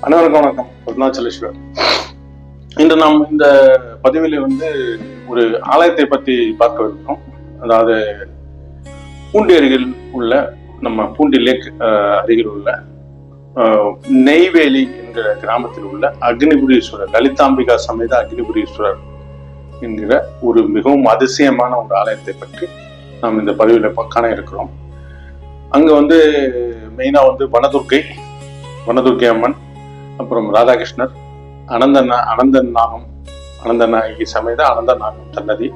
அனைவருக்கும் வணக்கம். அருணாச்சலேஸ்வர். இன்று நாம் இந்த பதிவில் ஒரு ஆலயத்தை பற்றி பார்க்க இருக்கிறோம். அதாவது பூண்டி அருகில் உள்ள நம்ம பூண்டி லேக் அருகில் உள்ள நெய்வேலி என்கிற கிராமத்தில் உள்ள அக்னிபுரீஸ்வரர், லலிதாம்பிகா சமேத அக்னிபுரீஸ்வரர் என்கிற ஒரு மிகவும் அதிசயமான ஒரு ஆலயத்தை பற்றி நாம் இந்த பதிவில் காண இருக்கிறோம். அங்க மெயினா வனதுர்க்கை அம்மன், அப்புறம் ராதாகிருஷ்ணர், அனந்தநாயகி சமேத அனந்தநாகம் சன்னதி,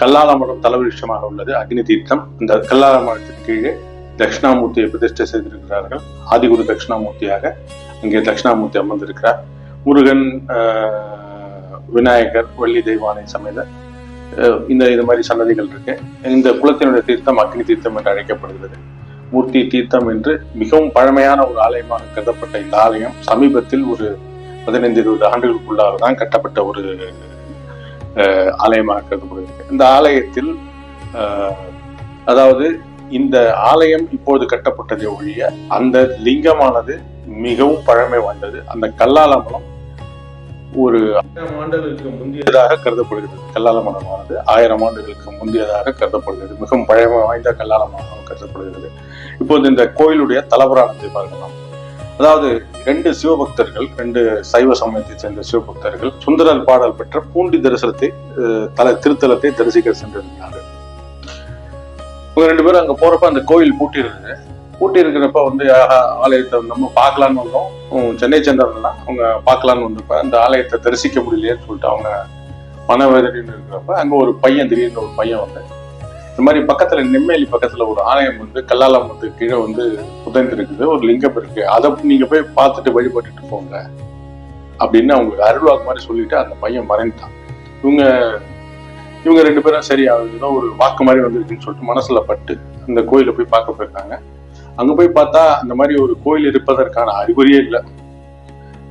கல்லாலமரம் தலவிருஷமாக உள்ளது அக்னி தீர்த்தம். இந்த கல்லாலமரத்தின் கீழே தட்சிணாமூர்த்தியை பிரதிஷ்டை செய்திருக்கிறார்கள். ஆதிகுரு தட்சிணாமூர்த்தியாக அங்கே தட்சிணாமூர்த்தி அமர்ந்திருக்கிறார். முருகன், விநாயகர், வள்ளி தெய்வானை சமேத இது மாதிரி சன்னதிகள் இருக்கு. இந்த குலத்தினுடைய தீர்த்தம் அக்னி தீர்த்தம் என்று அழைக்கப்படுகிறது. மூர்த்தி தீர்த்தம் என்று மிகவும் பழமையான ஒரு ஆலயமாக கருதப்பட்ட இந்த ஆலயம் சமீபத்தில் ஒரு 15-20 ஆண்டுகளுக்குள்ளாக தான் கட்டப்பட்ட ஒரு ஆலயமாக கருதப்படுகிறது. இந்த ஆலயத்தில் அதாவது இந்த ஆலயம் இப்போது கட்டப்பட்டதை ஒழிய அந்த லிங்கமானது மிகவும் பழமை வாய்ந்தது. அந்த கல்லாலமரம் ஒரு 1000 ஆண்டுகளுக்கு முந்தையதாக கருதப்படுகிறது. கல்லாலமரமானது 1000 ஆண்டுகளுக்கு முந்தையதாக கருதப்படுகிறது. மிகவும் பழமை வாய்ந்த கல்லாலமரம் கருதப்படுகிறது. இப்போது இந்த கோயிலுடைய தலபுராணத்தை பார்க்கலாம். அதாவது 2 சிவபக்தர்கள், 2 சைவ சமயத்தை சேர்ந்த சிவபக்தர்கள் சுந்தரர் பாடல் பெற்ற பூண்டி தரிசனத்தை திருத்தலத்தை தரிசிக்க சென்றிருந்தார்கள். இவங்க 2 பேரும் அங்க போறப்ப அந்த கோயில் பூட்டி இருக்கிறப்ப ஆலயத்தை நம்ம பார்க்கலான்னு வந்தோம். சென்னை சேர்ந்தவர்கள்லாம் அவங்க பார்க்கலான்னு வந்தப்ப அந்த ஆலயத்தை தரிசிக்க முடியலையேன்னு சொல்லிட்டு அவங்க மனவேதனைன்னு இருக்கிறப்ப அங்க ஒரு பையன், திடீர்னு ஒரு பையன் இந்த மாதிரி பக்கத்துல நெம்மேலி பக்கத்துல ஒரு ஆலயம் கல்லாலமரத்துக்கு கீழே புதைந்து இருக்குது, ஒரு லிங்கம் இருக்கு, அதை நீங்க போய் பார்த்துட்டு வழிபட்டுட்டு போங்க அப்படின்னு அவங்களுக்கு அருள்வாக்கு மாதிரி சொல்லிட்டு அந்த பையன் மறைந்துட்டான். இவங்க 2 பேரும் சரி, ஏதோ ஒரு வாக்கு மாதிரி வந்துருக்குன்னு சொல்லிட்டு மனசுல பட்டு அந்த கோயிலை போய் பார்க்க போயிருக்காங்க. அங்க போய் பார்த்தா அந்த மாதிரி ஒரு கோயில் இருப்பதற்கான அறிகுறியே இல்லை.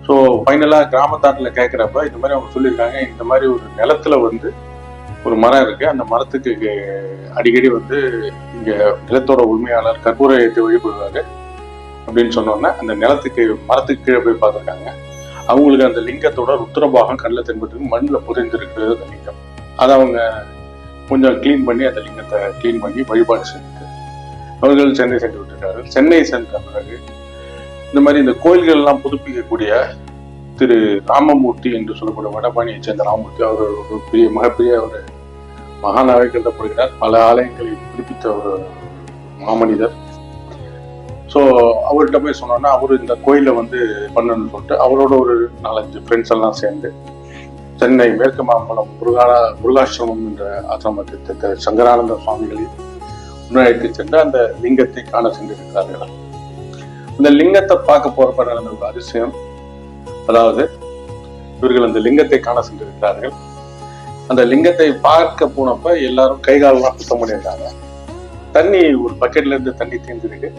ஸோ ஃபைனலா கிராமத்தாட்டில் கேட்கிறப்ப இந்த மாதிரி அவங்க சொல்லியிருக்காங்க, இந்த மாதிரி ஒரு நிலத்துல ஒரு மரம் இருக்கு, அந்த மரத்துக்கு அடிக்கடி இங்க நிலத்தோட உரிமையாளர் கற்பூர ஏற்றி வழிபடுவாரு அப்படின்னு சொன்னோன்னா அந்த மரத்துக்கு கீழே போய் பார்த்துருக்காங்க. அவங்களுக்கு அந்த லிங்கத்தோட ருத்ரபாகம் கண்ணில் தென்பட்டு மண்ணில் புதைந்திருக்கிறது அந்த லிங்கம். அதை அவங்க கொஞ்சம் கிளீன் பண்ணி அந்த லிங்கத்தை கிளீன் பண்ணி வழிபாடு செஞ்சுட்டு அவர்கள் சென்னை சென்று விட்டிருக்கார்கள். சென்னை சென்ற பிறகு இந்த மாதிரி இந்த கோயில்கள் எல்லாம் புதுப்பிக்கக்கூடிய திரு ராமமூர்த்தி என்று சொல்லக்கூடிய வடபாணியை சேர்ந்த ராமமூர்த்தி, அவர் ஒரு மிகப்பெரிய ஒரு மகானாக கருதப்படுகிறார். பல ஆலயங்களை புதுப்பித்த ஒரு மாமனிதர். ஸோ அவர்கிட்ட போய் சொன்னோன்னா அவர் இந்த கோயிலை பண்ணணும்னு சொல்லிட்டு அவரோட ஒரு 4-5 ஃப்ரெண்ட்ஸ் எல்லாம் சேர்ந்து சென்னை மேற்கு மாம்பலம் முருகாசிரமம் என்ற ஆசிரமத்தை சங்கரானந்த சுவாமிகளை முன்னெடுத்து சென்று அந்த லிங்கத்தை காண சென்றிருக்கிறார்கள். இந்த லிங்கத்தை பார்க்க போறப்ப நடந்த ஒரு அதிசயம், அதாவது இவர்கள் அந்த லிங்கத்தை காண சென்றிருக்கிறார்கள். அந்த லிங்கத்தை பார்க்க போனப்ப எல்லாரும் கைகாலெல்லாம் சுத்தம் பண்ணியிருக்காங்க. தண்ணி ஒரு பக்கெட்ல இருந்து தண்ணி தீர்ந்திருக்கு.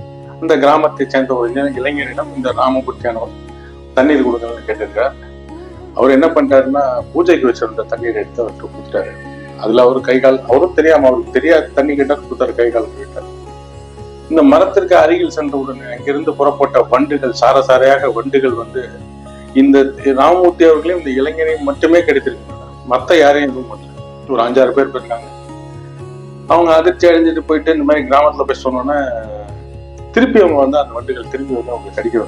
அந்த கிராமத்தை சேர்ந்த ஒரு இளைஞரிடம் இந்த ராமபுத்தியானவர் தண்ணீர் கொடுங்கன்னு கேட்டிருக்கார். அவர் என்ன பண்ணிட்டாருன்னா பூஜைக்கு வச்சிருந்த தண்ணீரை எடுத்து அவருக்கு கொடுத்துட்டாரு. அதுல அவரு கைகால், அவரும் தெரியாம, அவருக்கு தெரியாத தண்ணி கேட்டார், கொடுத்தாரு, கைகால் கேட்டார். இந்த மரத்திற்கு அருகில் சென்ற உடனே அங்கிருந்து புறப்பட்ட வண்டுகள், சாரையாக வண்டுகள் இந்த ராமமூர்த்தி அவர்களையும் இந்த இளைஞனையும் மட்டுமே கிடைத்திருக்கின்றன. மத்த யாரையும் எதுவும் பண்ணல. ஒரு 5-6 பேர் போயிருக்காங்க. அவங்க அதிர்ச்சி அடைஞ்சிட்டு போயிட்டு இந்த மாதிரி கிராமத்துல போய் சொன்னோன்னா திருப்பி அவங்க அந்த வண்டுகள் திரும்பி அவங்க கடிக்க.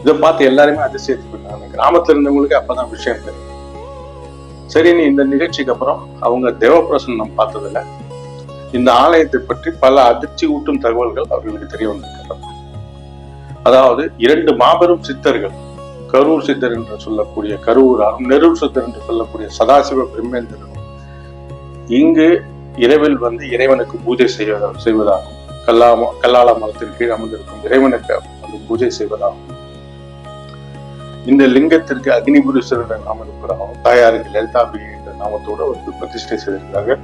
இதை பார்த்து எல்லாருமே அதிர்ச்சியத்து போயிருக்காங்க. கிராமத்துல இருந்தவங்களுக்கு அப்பதான் விஷயம் தெரியும். சரி, இந்த நிகழ்ச்சிக்கு அப்புறம் அவங்க தேவப்பிரசன்னம் பார்த்ததுல இந்த ஆலயத்தை பற்றி பல அதிர்ச்சி ஊட்டும் தகவல்கள் அவர்களுக்கு தெரிய வந்திருக்கிறது. அதாவது 2 மாபெரும் சித்தர்கள், கரூர் சித்தர் என்று சொல்லக்கூடிய கரூராரும், நெரூர் சித்தர் என்று சொல்லக்கூடிய சதாசிவ பிரம்மேந்திரரும் இங்கு இரவில் இறைவனுக்கு பூஜை செய்வதாகும். கல்லால மரத்தின் கீழ் அமர்ந்திருக்கும் இறைவனுக்கு பூஜை செய்வதாகும். இந்த லிங்கத்திற்கு அக்னிபுரீஸ்வரர் நாமம் இருக்கிறாகவும், தாயாருக்கு லலிதாம்பிகை என்ற நாமத்தோடு பிரதிஷ்டை செய்திருக்கிறார்கள்.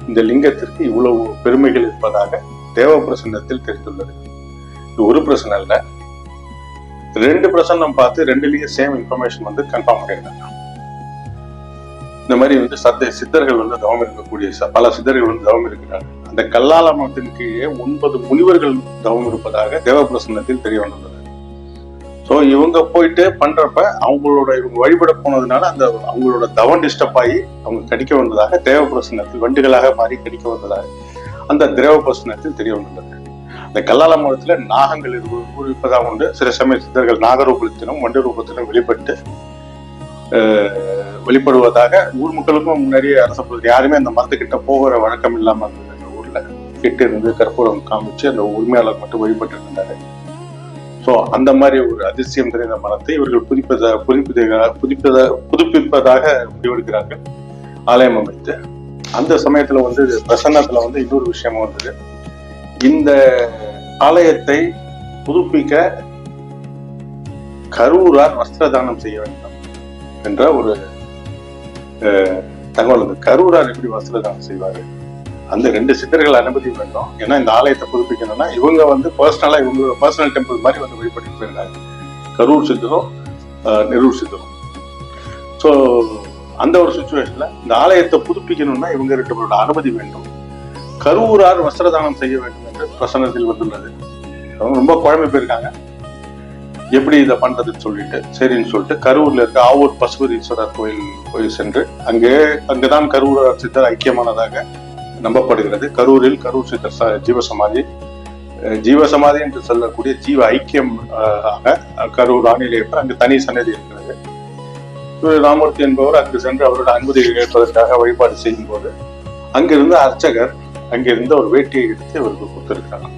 இந்த லிங்கத்திற்கு இவ்வளவு பெருமைகள் இருப்பதாக தேவ பிரசன்னத்தில் தெரிந்துள்ளது. இது ஒரு பிரசனம் அல்ல, 2 பிரசன்னம் பார்த்து 2லயும் சேம் இன்ஃபர்மேஷன் கன்ஃபார்ம் பண்ணியிருக்காங்க. இந்த மாதிரி சித்தர்கள் தவம் இருக்கக்கூடிய பல சித்தர்கள் தவம் இருக்கிறார்கள். அந்த கல்லாலமரத்தின் கீழே 9 முனிவர்கள் தவம் இருப்பதாக தேவ பிரசன்னத்தில் தெரிய வந்துள்ளது. ஸோ இவங்க போயிட்டு பண்றப்ப இவங்க வழிபட போனதுனால அந்த அவங்களோட தவம் டிஸ்டர்ப் ஆகி அவங்க கடிக்க வந்ததாக தேவபிரசனத்தில் வண்டுகளாக மாறி கடிக்க வந்ததாக அந்த தேவபிரசனத்தில் தெரிய வந்துள்ளது. அந்த கல்லால மரத்துல நாகங்கள் இருப்பதாக உண்டு. சில சமய சித்தர்கள் நாகரூபத்திலும் வண்டு ரூபத்திலும் வெளிப்படுவதாக ஊர் மக்களுக்கும் முன்னாடியே அரசு யாருமே அந்த மரத்துக்கிட்ட போகிற வழக்கம் இல்லாம இருந்தது. அந்த ஊர்ல கிட்ட இருந்து கற்பூரம் காமிச்சு அந்த உரிமையாளர் மட்டும் வழிபட்டு இருந்தாரு. ஸோ அந்த மாதிரி ஒரு அதிசயம் தெரிந்த மரத்தை இவர்கள் புதுப்பிப்பதாக முடிவெடுக்கிறார்கள் ஆலயம் அமைத்து. அந்த சமயத்துல பிரசன்னத்துல இன்னொரு விஷயமும் வந்தது. இந்த ஆலயத்தை புதுப்பிக்க கரூரார் வஸ்திரதானம் செய்ய வேண்டும் என்ற ஒரு தகவல். கரூரார் எப்படி வஸ்திரதானம் செய்வாரு? அந்த 2 சித்தர்கள் அனுமதி வேண்டும். ஏன்னா இந்த ஆலயத்தை புதுப்பிக்கணும்னா இவங்க பர்சனலா இவங்களோட பர்சனல் டெம்பிள் மாதிரி வழிபட்டு போயிருந்தாங்க, கரூர் சித்தரும் நெரூர் சித்தரும். ஸோ அந்த ஒரு சுச்சுவேஷன்ல இந்த ஆலயத்தை புதுப்பிக்கணும்னா இவங்க 2 பேரோட அனுமதி வேண்டும். கரூரார் வஸ்திரதானம் செய்ய வேண்டும் என்று பிரசன்னத்தில் வந்துள்ளது. அவங்க ரொம்ப குழம்பு போயிருக்காங்க, எப்படி இதை பண்றதுன்னு சொல்லிட்டு சரின்னு சொல்லிட்டு கரூர்ல இருக்க ஆவூர் பசுபதீஸ்வரர் கோயில் சென்று அங்கதான் கரூரார் சித்தர் ஐக்கியமானதாக நம்பப்படுகிறது. கரூரில் கரூர் சித்தர் ஜீவசமாதி என்று சொல்லக்கூடிய ஜீவ ஐக்கியம் கரூர் ஆணையிலேயே அங்கு தனி சன்னதி இருக்கிறது. ராமூர்த்தி என்பவர் அங்கு சென்று அவரோட அனுமதி கேட்பதற்காக வழிபாடு செய்யும் போது அங்கிருந்த அர்ச்சகர் அங்கிருந்த ஒரு வேட்டியை எடுத்து அவருக்கு கொடுத்திருக்கிறார்.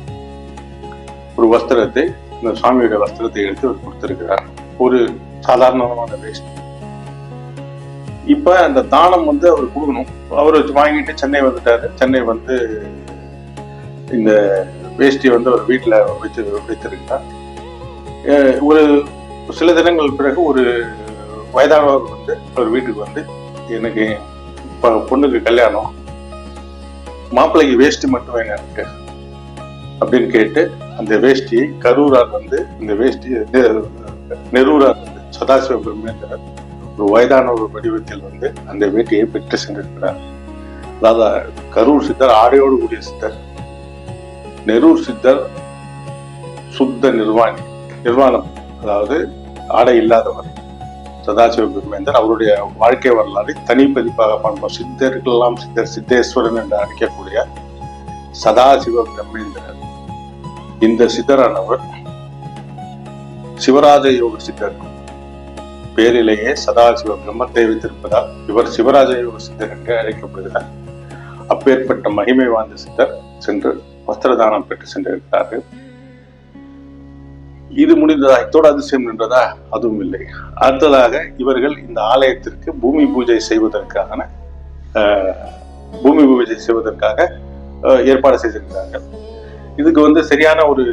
ஒரு வஸ்திரத்தை, இந்த சுவாமியோட வஸ்திரத்தை எடுத்து அவர் கொடுத்திருக்கிறார். ஒரு சாதாரணமான வேஷ்டி. இப்ப அந்த தானம் அவர் கொடுக்கணும். அவர் வாங்கிட்டு சென்னை வந்துட்டாரு. சென்னை இந்த வேஷ்டியை அவர் வீட்டுல வைத்திருக்கிறார். ஒரு சில தினங்கள் பிறகு ஒரு வயதானவர் அவர் வீட்டுக்கு எனக்கு பொண்ணுக்கு கல்யாணம், மாப்பிள்ளைக்கு வேஷ்டி மட்டும் வேணும் எனக்கு அப்படின்னு கேட்டு அந்த வேஷ்டியை கரூரார் இந்த வேஷ்டி நெரூரார் சதாசிவ பிரம்மேந்திரர் ஒரு வயதான ஒரு வடிவத்தில் அந்த வேட்டியை பெற்று சென்றிருக்கிறார். அதாவது கரூர் சித்தர் ஆடையோடு கூடிய சித்தர், நெரூர் சித்தர் சுத்த நிர்வாணம், அதாவது ஆடை இல்லாதவர். சதாசிவ பிரம்மேந்தர் அவருடைய வாழ்க்கை வரலாறு தனி பதிப்பாக பார்ப்போம். சித்தர்களெல்லாம் சித்தேஸ்வரன் என்று அழைக்கக்கூடிய சதாசிவ பிரம்மேந்திரர். இந்த சித்தரானவர் சிவராஜ யோக சித்தர் பேரிலேயே சதாசிவ பிரம்மத்தை வைத்திருப்பதால் இவர் சிவராஜ யோக சித்தர் என்று அழைக்கப்படுகிறார். அப்பேற்பட்ட மகிமை வாய்ந்த சித்தர் சென்று வஸ்திரதானம் பெற்று சென்றிருக்கிறார்கள். இது முடிந்ததா? இத்தோடு அதிசயம் நின்றதா? அதுவும் இல்லை. அடுத்ததாக இவர்கள் இந்த ஆலயத்திற்கு பூமி பூஜை செய்வதற்காக ஏற்பாடு செய்திருக்கிறார்கள். இதுக்கு சரியான ஒரு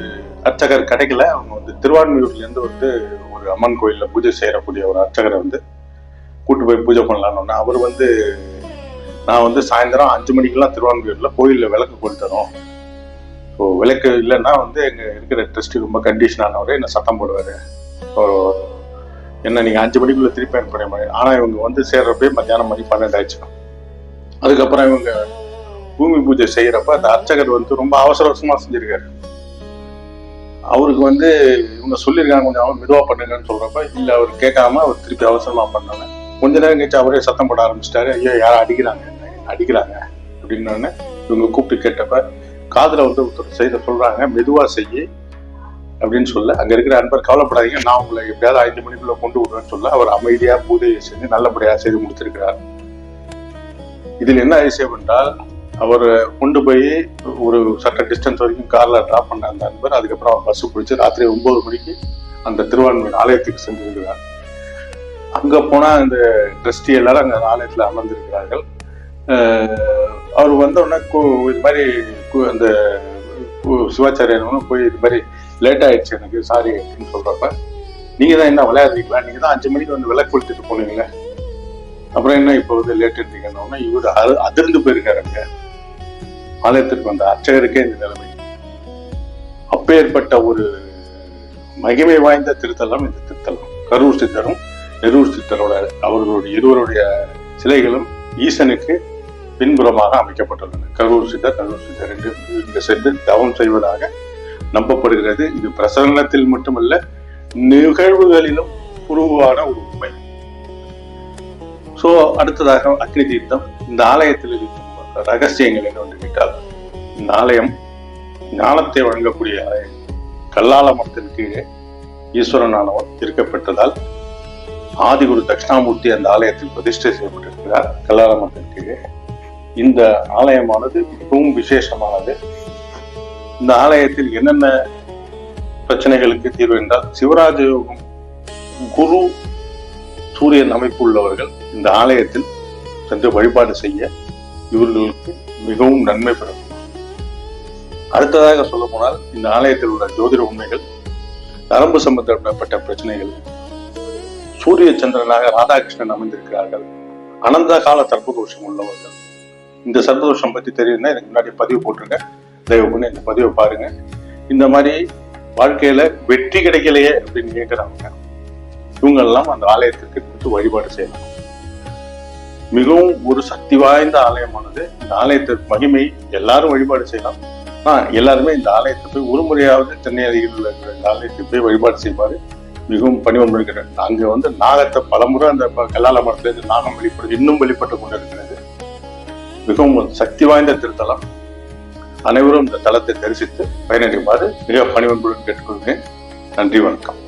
அர்ச்சகர் கிடைக்கல. அவங்க திருவான்மியூர்ல இருந்து ஒரு அம்மன் கோயில்ல பூஜை செய்யக்கூடிய ஒரு அர்ச்சகரை கூட்டு போய் பூஜை பண்ணலான்னு அவர் நான் சாயந்தரம் 5 மணிக்கெல்லாம் திருவான்மியூர்ல கோயில்ல விளக்கு கொடுத்துறோம். ஸோ விளக்கு இல்லைன்னா எங்க இருக்கிற ட்ரஸ்டி ரொம்ப கண்டிஷன் ஆனவரே என்ன சத்தம் போடுவாரு. என்ன நீங்க 5 மணிக்குள்ள திருப்பி அனுப்பின மாதிரி. ஆனா இவங்க சேர்றப்பே மத்தியானம் மணி 12 ஆயிடுச்சு. அதுக்கப்புறம் இவங்க பூமி பூஜை செய்யறப்ப அந்த அர்ச்சகர் ரொம்ப அவசரமா செஞ்சிருக்காரு. அவருக்கு இவங்க சொல்லியிருக்காங்க கொஞ்சம் அவர் மெதுவா பண்ணுங்கன்னு சொல்றப்ப இல்ல அவர் கேட்காம அவர் திருப்பி அவசரமா பண்ணாங்க. கொஞ்ச நேரம் கழிச்சு அவரே சத்தம் போட ஆரம்பிச்சிட்டாரு. ஐயோ யாரும் அடிக்கிறாங்க அப்படின்னு இவங்க கூப்பிட்டு கேட்டப்ப காதுல ஒருத்தர் செய்த சொல்றாங்க, மெதுவா செய்ய அப்படின்னு சொல்ல அங்க இருக்கிற அன்பர் கவலைப்படாதீங்க, நான் உங்களை எப்படியாவது 5 மணிக்குள்ள கொண்டு விடுறேன்னு சொல்ல அவர் அமைதியா பூஜையை செஞ்சு நல்லபடியா செய்து முடிச்சிருக்கிறார். இதில் என்ன அதிசயம் என்றால் அவர் கொண்டு போய் ஒரு சட்ட டிஸ்டன்ஸ் வரைக்கும் கார்ல டிராப் பண்ண அந்த அன்பர் அதுக்கப்புறம் அவர் பஸ் பிடிச்சு ராத்திரி 9 மணிக்கு அந்த திருவான்மையூர் ஆலயத்துக்கு சென்றிருக்கிறார். அங்க போனா அந்த ட்ரஸ்டி எல்லாரும் அங்க ஆலயத்துல அமர்ந்திருக்கிறார்கள். அவர் வந்தோடனே இது மாதிரி அந்த சிவாச்சாரியன் போய் இது மாதிரி லேட் ஆயிடுச்சு எனக்கு சாரி அப்படின்னு சொல்றப்ப நீங்க தான் என்ன விளையாடுறீங்களா, நீங்க தான் 5 மணிக்கு விளக்கு கொடுத்துட்டு போனீங்களே, அப்புறம் என்ன இப்போ லேட்டுன்றீங்கன்னா இவர் அதிர்ந்து போயிருக்காரு. அங்க ஆலயத்திற்கு வந்த அர்ச்சகருக்கே இந்த நிலைமை. அப்பேற்பட்ட ஒரு மகிமை வாய்ந்த திருத்தலம் இந்த திருத்தலம். கரூர் சித்தரும் நெரூர் சித்தரோட அவர்களுடைய இருவருடைய சிலைகளும் ஈசனுக்கு பின்புறமாக அமைக்கப்பட்டுள்ளன. கரூர் சித்தர் நெரூர் சித்தர் என்று இங்கு சென்று தவம் செய்வதாக நம்பப்படுகிறது. இது பிரசன்னத்தில் மட்டுமல்ல, நிகழ்வுகளிலும் உருவான ஒரு உண்மை. சோ அடுத்ததாக அக்னி தீர்த்தம். இந்த ஆலயத்தில் இருக்கும் ரகசியங்கள் என்னவென்று கேட்டால், இந்த ஆலயம் ஞானத்தை வழங்கக்கூடிய ஆலயம். கல்லால மரத்தின் கீழே ஈஸ்வரனானவர் இருக்கப்பட்டதால் ஆதிகுரு தட்சிணாமூர்த்தி அந்த ஆலயத்தில் பிரதிஷ்டை செய்யப்பட்டிருக்கிறார். கல்லால மரத்தின் கீழே இந்த ஆலயமானது மிகவும் விசேஷமானது. இந்த ஆலயத்தில் என்னென்ன பிரச்சனைகளுக்கு தீர்வு என்றால், சிவராஜ யோகம், குரு சூரியன் அமைப்பு உள்ளவர்கள் இந்த ஆலயத்தில் சென்று வழிபாடு செய்ய இவர்களுக்கு மிகவும் நன்மை பெறும். அடுத்ததாக சொல்ல போனால், இந்த ஆலயத்தில் உள்ள ஜோதிட உண்மைகள், நரம்பு சம்பந்தப்பட்ட பிரச்சனைகள், சூரிய சந்திரனாக ராதாகிருஷ்ணன் அமைந்திருக்கிறார்கள், அனந்த கால சர்ப்பதோஷம் உள்ளவர்கள். இந்த சர்ப்பதோஷம் பத்தி தெரியுதுன்னா இதுக்கு முன்னாடி பதிவு போட்டிருங்க, தயவு பண்ணி இந்த பதிவை பாருங்க. இந்த மாதிரி வாழ்க்கையில வெற்றி கிடைக்கலையே அப்படின்னு கேட்கிறாங்க, இவங்க எல்லாம் அந்த ஆலயத்திற்கு கொடுத்து வழிபாடு செய்யலாம். மிகவும் ஒரு சக்தி வாய்ந்த ஆலயமானது. இந்த ஆலயத்திற்கு மகிமை எல்லாரும் வழிபாடு செய்யலாம். எல்லாருமே இந்த ஆலயத்தை போய் ஒரு முறையாவது சென்னை அருகில் உள்ள இந்த ஆலயத்துக்கு போய் வழிபாடு செய்வாரு. மிகவும் பணிவன்பு இருக்கிறது. அங்க நாகத்தை பலமுறை அந்த கல்லால மரத்திலிருந்து நாகம் வெளிப்படுது, இன்னும் வெளிப்பட்டு கொண்டிருக்கிறது. மிகவும் சக்தி வாய்ந்த திருத்தலம். அனைவரும் இந்த தலத்தை தரிசித்து பயனடையுமாறு மிக பணிவன்புடன் கேட்டுக்கொள்கிறேன். நன்றி, வணக்கம்.